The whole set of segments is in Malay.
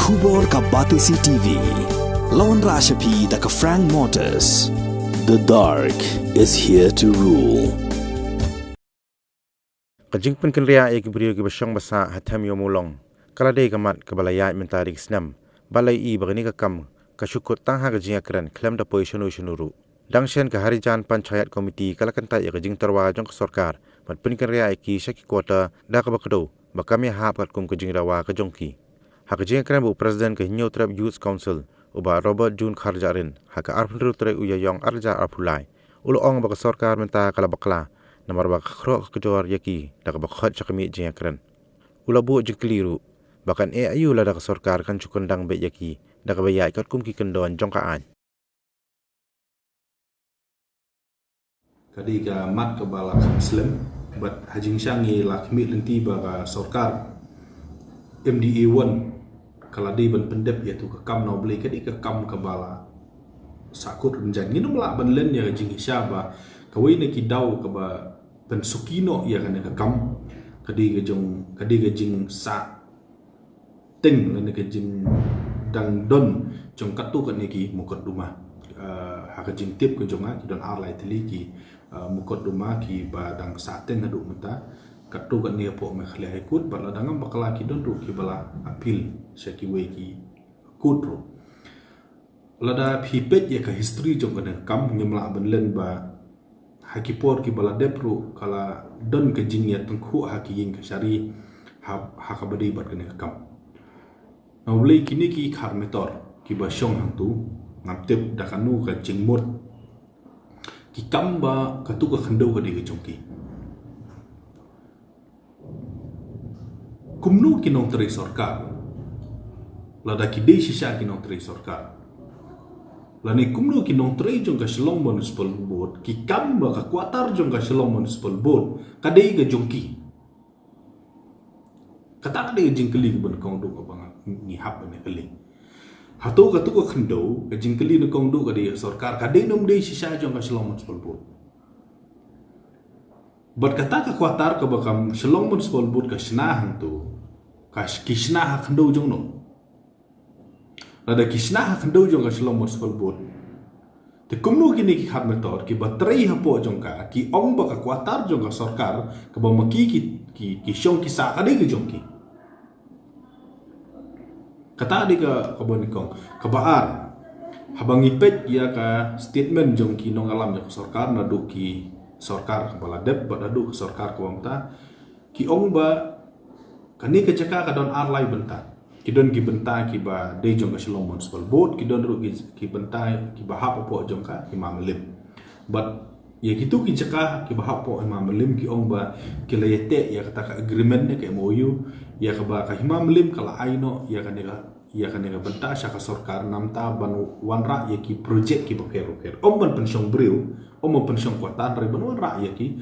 Khubor ka Batisi TV. Lawan Rashapi da ka Frank Motors. The dark is here to rule. Kajing pun kenria ek beriu ke basyang basa hatam yomulong. Kala day kamat kebalaya mentarik senam. Balai I bagani kakam kasyukut tang ha kajing akran klaim da poisonu shunuru. Dangshen ke harijan panchayat komiti kala kantai ya kajing terwa jong ke sorkar. Mat pun kenria eki syaki kota da ka bakado bakami hap kat kum kajing rawa ke jongki. Ha kajing akran bu presiden ke Hinyo Trap Youth Council uba Robert Jun Kharjarin ha ka arpundru tere uyayong arja arpulai. Ulo ong baka sorkar menta kala bakla. Namar bak krok kejor yaki dak bakhat cakami jeng akran. Ula bu jeng keliru bahkan ayu la dak sorkar kan cukundang be yaki dak bayai kat kum ki kendon jongkaan. Kadi ka mat ke bala Muslim bat hajing syangi lakmi lenti baga sorkar MDA 1 kala di ban pendep iaitu ke kam no beli kadi ke kam ke bala sakut renjan nginum la ban len ya hajing syaba kawai ne ki dau ke ba pen sukino ya kan ke kam kadi ke jing sa ting ne ke jing dang don jong katu kan ki mukot rumah ha ke jing tip ke jonga ki don arlai teli ki mukot rumah ki ba dang sa ting adu mata katu kan ni po me khle ikut bala dangam bakala ki don ru ki bala apil seki we ki kutro lada phipet ya ka history jong kan kam ngimla ban len ba hakipor ki bala depru kala don ke jinia tengku haki ing ke syari ha ka badi bat kan kam no beli kini ki khar metor ki ba syong hang tu ngaptep dakanu ka jingmut ki kamba ka tu ka khando ka di ke jongki kumnu ki nong teri sorkar lada ki de shisha ki nong teri sorkar lani kumnu ki nong teri jong ka Shillong Municipal Board ki kamba ka kuatar jong ka Shillong Municipal Board kadai ka jongki kata kadai jingkeli ban kong du ka bang ni hap ne keli hatu ka tu ka khando ka jingkeli ne kong du ka di sorkar kadai nom de shisha jong ka Shillong Municipal Board bat kata ka kuatar ka bakam Shillong Municipal Board ka shnah tu ka kishnah khando jong no ada kisnah khando jong ka Shillong Municipal Board te kumnu kini ki khat metor ki batrai hapo jong ka ki ong ba ka kuatar jong ka sarkar ka ba maki ki shong ki sa ka de jong ki kata de ka bon kong ka baar habang ipet ya ka statement jong ki nong alam jong sarkar na du ki sarkar bala dep ba du sarkar ko amta ki ong ba kani ka jaka ka don arlai bentar kidon ki bentai ki ba de jong ka Shillong Municipal Board kidon ru ki bentai ki ba hap po jong ka imam lim but ya gitu ki jaka ki ba hap po imam lim ki ong ba ki layete ya kata ka agreement ne ke MOU ya ka ba ka imam lim kala aino ya kan ga bentai sya ka sarkar namta ban wanra ya ki project ki ba ker om ban pensiong breu om pensiong kuatan re ban wanra ya ki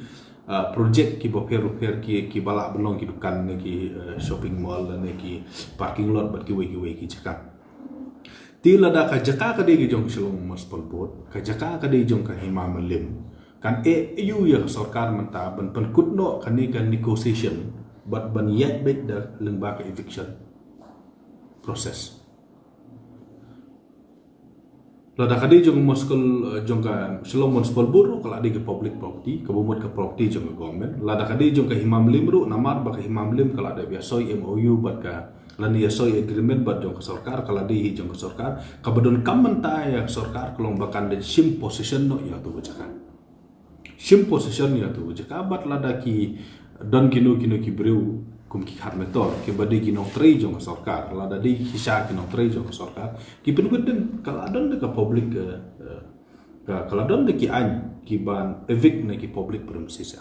project ki boper ki bala belong ki dukan ne ki shopping mall ne ki parking lot bat ki we ki jaka ti lada ka jaka ka de jong Shillong Municipal Board ka jaka ka de jong ka Imam Lim kan yu ya sarkar menta ban pen kutno kan ni kan negotiation bat ban yet bet da lengba ka eviction process lada kadi jong muskul jong ka Shillong Municipal Board kala di ke public property ke bumut ke property jong government lada kadi jong ka Imam Lim ru namar ba ka Imam Lim kala da biasoi MOU bat ka lani yasoi agreement bat jong ka sarkar kala di jong ka sarkar ka badon kamenta ya sarkar kelong bakan de sim position no ya tu bajaka sim position ya tu bajaka bat lada ki don kinu ki breu kum ki khat metor ki badi ki nong trei jong ka sarkar lada di hisha ki nong trei jong ka sarkar ki pengutin kala adon de ka public kala adon de ki an ki ban evict ne ki public premises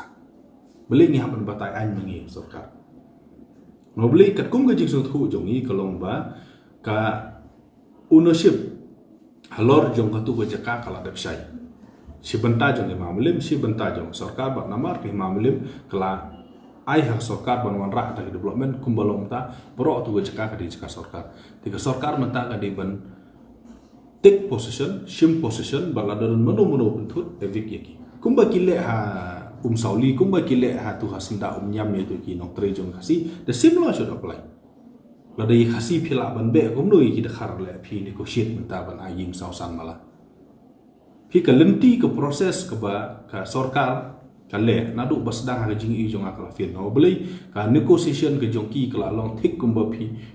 beli ni hapan batai an mengi sarkar no beli kat kum gajing so thu jong ni kalong ba ka ownership halor jong ka tu ko jaka kala da sai si benta jong Imam Lim si benta jong sarkar bat namar ki Imam Lim kala ai hak sarkar ban wan rak ta development kumbalong ta pro tu jaka ka di jaka sarkar tiga sarkar menta ka di ban take position shim position baladon mano bentut evik yaki kumba kile ha sauli kumba kile ha tu hasinda nyam ye tu ki nok tre jong kasi the same law should apply la dai khasi phila ban be kom noi ki dakhar le phi negotiate menta ban aying sausan mala phi ka lenti ke proses ke ba ka sarkar ka le na du basdang ha jing i jonga kala fin no beli ka negotiation ke jongki kala long thik kum ba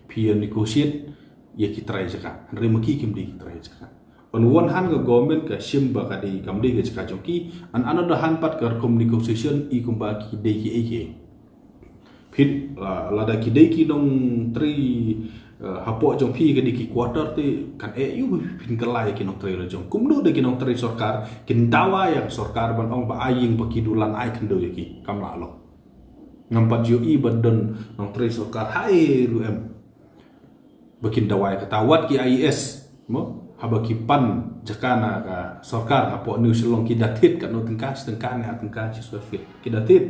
phi negotiate ye ki trai jaka re maki kim di trai jaka on one hand ke government ka shim ba ka di kam di ke jaka jongki an another hand pat ka negotiation i kum ba ki de ki eke phit la da ki de ki dong tri hapo jong phi ke di ki quarter te kan yu phin kalai ki nong tri la jong kum do de ki nong tri sarkar kin dawa ya sarkar ban ong ba aying ba ki dulan ai kan do ye ki kam la lo ngam pat yo i badon nong tri sarkar hai lu em bakin dawai kata wat ki IS mo habaki pan jakana ka sarkar hapo new selong ki datit kan no tengkas ne tengkas si fit ki datit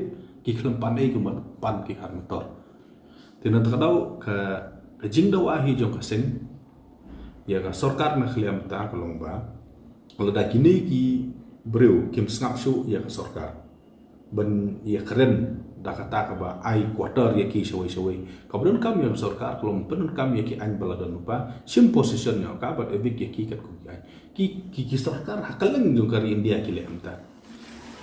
ki klem pan ai kuma pan ki har motor tena takadau ka jing dawa hi jong kasen ya ka sarkar na khliam ta kolong ba kalau da kini ki breu kim snap shu ya ka sarkar ban ya keren da kata ka ba ai quarter ya ki shawai kabron kam ya sarkar kolom pen kam ya ki an baladan pa sim position ya ka ba evik ya ki kat ku ki sarkar hakalang jong kari India ki le amta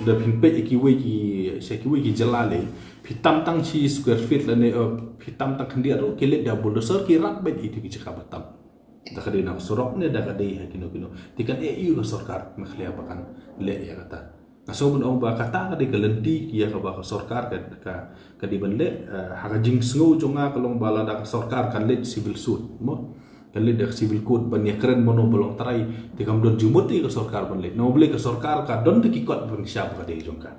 da pin pe ki we ki jalale pitam tang chi square feet la ne pitam tang khandia ro ki le da bulldozer ki rat bet itu ki chaka batam da kade na sorok ne da kade ha kino tikan EU ka sarkar makhlia bakan le ya kata nasobun ong ba kata kade galenti ki ya ka ba sarkar ka di ban le ha jing sngo jonga kalong bala da sarkar kan le civil suit mo kan le da civil code ban ya keren mono bolong tarai tikam don jumuti ka sarkar ban le no ble ka sarkar ka don ki kot ban syab ka de jongka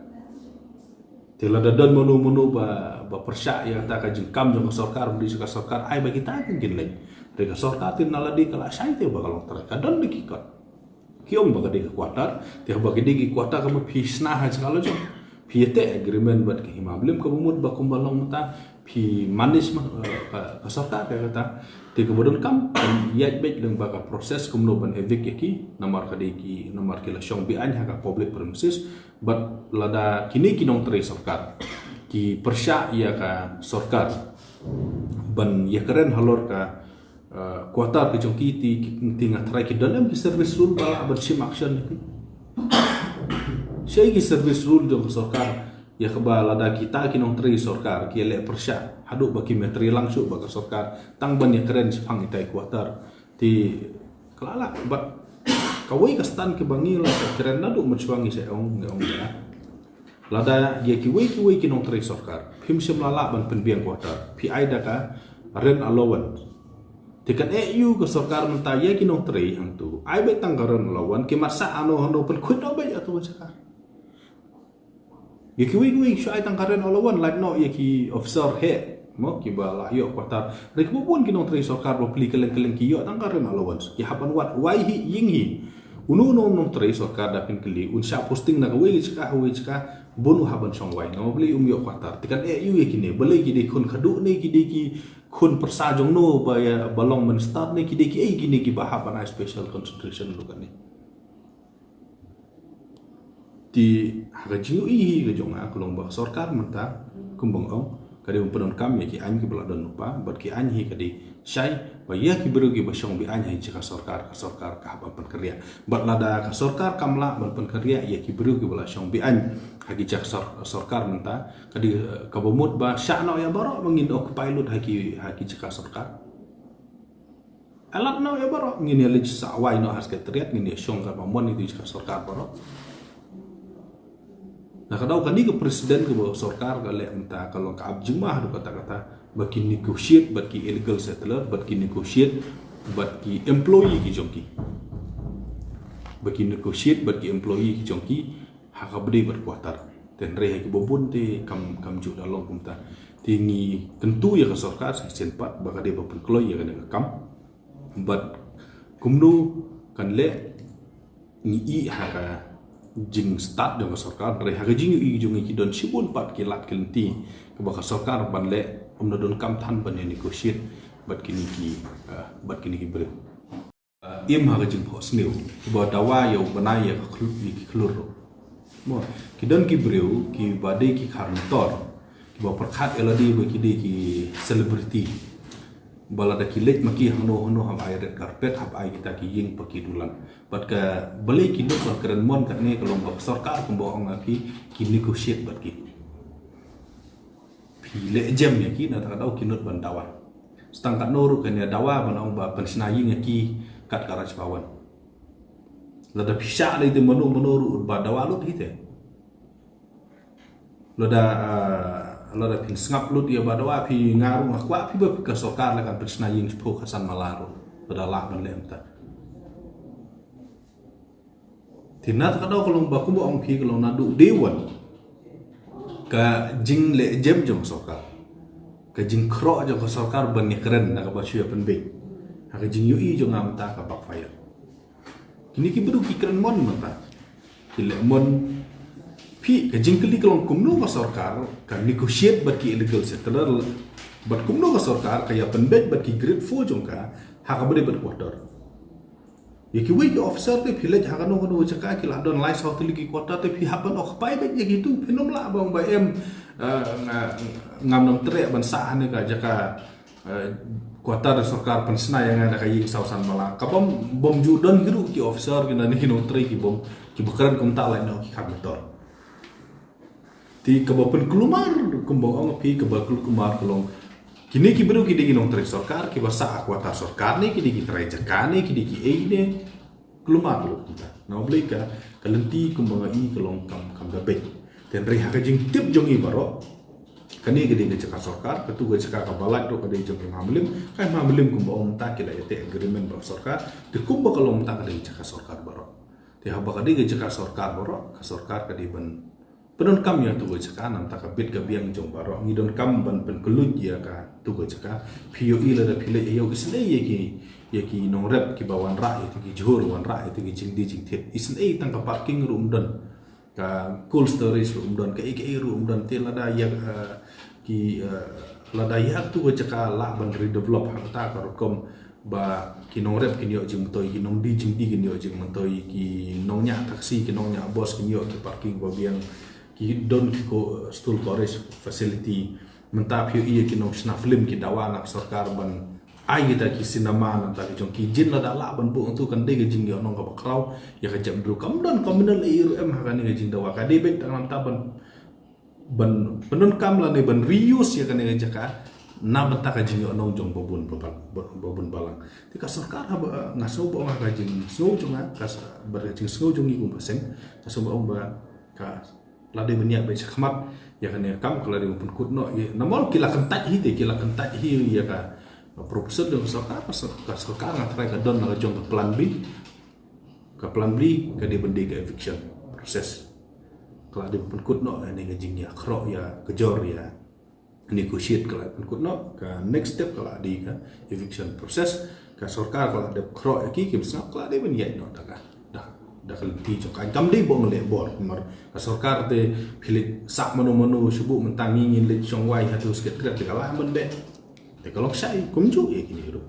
tela da don mono ba persya ya ta ka jingkam jong ka sarkar beli ka sarkar ai bagi ta kan gin le de ka sarkar tin nala di kala sai te ba kalong tarai ka don ki kot kiong ba ka de ka quarter te ba ka de ki quarter ka ma pisna ha chalo jong piete agreement bat ke himablim ka bumut ba kumbalong mata pi manis ma ka sarkar ka kata te kemudian kam yat bet leng ba ka proses kumno ban evik ki namar ka de ki namar ki la shong bi an ha ka public premises but lada kini kinong tre sarkar ki persya ya ka sarkar ban ya keren halor ka quarter ke jongki ti tinga trai ki dalam ki service rule ba ban sim action ki Syai ki service rule jong sarkar ya keba lada kita kinong tri sarkar ki le persya hadu baki metri langsung baka sarkar tang ban ya keren sipang itai quarter ti kelala bat kawai ka stan ke bangil ka keren nadu mencuangi se ong ya lada ya ki wei kinong tri sarkar phim sim lala ban penbiang quarter pi aida ka rent allowance tikan EU ke sarkar menta ya kinong tri hang tu ai bet tang rent allowance ki masa ano pen khut no bet atu sakar yaki wei syai tang karen olawan like no yaki officer head mo ki ba la yo quarter rek bubun kinong tri sarkar bo pli keleng ki yo tang karen olawan ki hapan wat wai hi ying hi unu no no tri sarkar da pin keli un sha posting na wei chka bonu haban song wai no bli yo quarter tikan EU yaki ne bele ki de khun khadu ne ki de ki khun persa jong no ba ya balong men start ne ki de ki ai ki ne ki ba haban special concentration lu kan ni di hajing i ke jonga kolong ba sarkar menta kumbang ong kadi umpenon kam ya ki an ki bala don lupa bat ki an hi kadi syai ba ya ki beru ki basong bi an hi ka sarkar ka ba pen kerja bat lada ka sarkar kamla ban pen kerja ya ki beru ki bala syong bi an hagi cak sarkar menta kadi ka bomut ba syano ya baro mangin ok pilot hagi cak sarkar alat no ya baro ngini le sawai no has ketriat ngini syong ka mamon itu cak sarkar baro nah kadau kan ke presiden ke bawah sarkar ke le entah kalau ke abjing mah kata-kata bagi negotiate bagi illegal settler bagi negotiate bagi employee ki jongki bagi negotiate bagi employee ki jongki hak abdi berkuatar dan reha ki bobon te kam ju dalong kumta tingi tentu ya ke sarkar sen pat baka dia berkeloi ya kan kam but kumnu kan le ni i haka jing start dengan sarkar dari harga jing i jung ki don sibun pat ki lat kelenti ke baka sarkar ban le don kam than ban negotiate bat kini ki bre im harga jing hos new ba dawa yo banai ya ki klur mo ki don ki bre ki bade ki khar motor ki ba perkhat eladi ba ki de ki celebrity bala da kilet maki hano ham ai red carpet hab ai kita ki ying paki dulan bat ka balik ki dok keren mon kat ne kalau bak sarkar ko bo ang ki negotiate bat ki pile jam ya ki na ta dau ki not ban dawan stang kat noru kan ya dawa ban ong ba pensna ying ki kat karaj pawan la da pisha le de monoru ba dawa lut hite lo da pin ngap lut ya badawa pi ngaru ngakwa pi ba ka sarkar la kan persna ying po khasan malaro pada la ban lem ta tinat ka do kolong ba ku bo ong pi kolong nadu dewan ka jing le jem jong sarkar ka jing kro jong sarkar ban ni keren na ka ba shu pen be ha ka jing yu i jong am ta ka bak fire kini ki beru ki keren mon mata ki le mon pi ka jingkeli kalong kumno ka sarkar ka negotiate bat ki illegal settler bat kumno ka sarkar ka ya penbet bat ki grade 4 jongka ha ka bade bat quarter ye ki we ki officer te village ha ka no no jaka ki la don lai south li ki quarter te pi hapan ok pai bet ye gitu penom la bang ba em ngam nom tre ban sa ne ka jaka quarter sarkar pensna yang ada ka ying sausan mala ka bom judon hiru ki officer ki na ni no tre ki bom ki bakaran kum ta lai no ki ka motor ti kabapan kelumar kumbang ong pi kabakul kumar kolong kini ki beru ki digi nong tre sarkar ki basa akwata sarkar ni ki digi tre jakane ki digi ne kelumar lo kita na oblika kalenti kumbang i kolong kam gabe ten re ha jing tip jongi baro kani ki digi jakar sarkar ketu ga jakar ka balak do ka digi jongi mamlim kai mamlim kumbang ong ta ki da ete agreement bar sarkar ti kumbang kolong ta ka digi jakar sarkar baro ti ha ba ka digi jakar sarkar baro ka sarkar ka di ban penon kam yang tugo jaka nam taka bit ka biang jong baro ngidon kam ban pen kelut ya ka tugo jaka pio ila da pile yo isne ye ki nong rep ki bawan ra itu ki johor wan ra itu ki jing di jing thet isne tang ka parking room don ka cold storage room don ka ik room don te lada ya ki lada ya tugo jaka la ban redevelop ha ta ka kom ba ki nong rep ki yo jing toy ki nong di jing di ki yo jing toy ki nong nya taksi ki nong nya bos ki yo ki parking ba biang ki don ki ko stool storage facility mentap yo iya ki no sna film ki dawa nak sarkar ban ai kita ki sinema nan ta jong ki jin la da la ban bu tu kan de ge jing yo no ka bakrau ya ka jam dru kam don communal iru em ha kan ge jing dawa ka de bet tan ta ban penon kam la ne ban reuse ya kan ge jaka na benta ka jing yo no jong bobun balang ti ka sarkar ha ngaso bo ka jing so jong ka ber jing so jong i kum paseng ka so bo ba ka lade beniak be khmat ya kan ya kam kala de pun kutno ya namol kila kentat hi te kila kentat hi ya ka proposal de sarkar ka sarkar ngatrai ka don na jong ka plan B ka de bende ka eviction proses kala de pun kutno ne ga jing ya khro ya kejor ya negotiate kala pun kutno ka next step kala di ka eviction proses ka sarkar kala de khro ki bisa kala de beniak no ta ka dakal ti jok kan kam dei bong le bor mar ka sarkar te philik sak mano subu mentang ngin le chong wai hatu sket kala men be te kalok sai kum ju ye kini ru